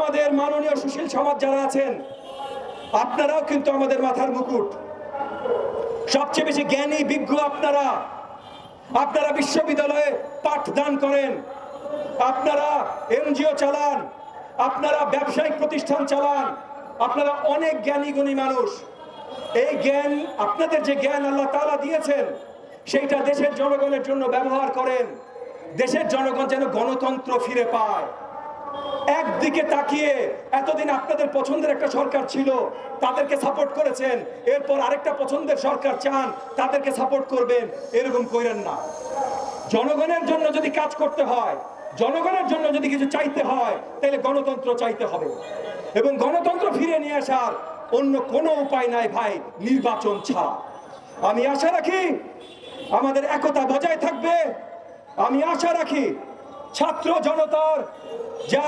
আমাদের মাননীয় সুশীল সমাজ যারা আছেন, আপনারাও কিন্তু আমাদের মাথার মুকুট। সবচেয়ে বেশি জ্ঞানী বিজ্ঞ আপনারা। আপনারা বিশ্ববিদ্যালয়ে পাঠদান করেন, আপনারা এনজিও চালান, আপনারা ব্যবসায়িক প্রতিষ্ঠান চালান, আপনারা অনেক জ্ঞানী গুণী মানুষ। এই জ্ঞান, আপনাদের যে জ্ঞান আল্লাহ তাআলা দিয়েছেন, সেইটা দেশের জনগণের জন্য ব্যবহার করেন। দেশের জনগণ যেন গণতন্ত্র ফিরে পায়। একদিকে তাকিয়ে এতদিন আপনাদের পছন্দের একটা সরকার ছিল, তাদেরকে সাপোর্ট করেছেন, এরপর আরেকটা পছন্দের সরকার চান, তাদেরকে সাপোর্ট করবেন, এরকম করেন না। জনগণের জন্য যদি কাজ করতে হয়, জনগণের জন্য যদি কিছু চাইতে হয়, তাহলে গণতন্ত্র চাইতে হবে। এবং গণতন্ত্র ফিরে নিয়ে আসার অন্য কোনো উপায় নাই ভাই, নির্বাচন ছাড়া। আমি আশা রাখি আমাদের একতা বজায় থাকবে। আমি আশা রাখি ছাত্র জনতার যা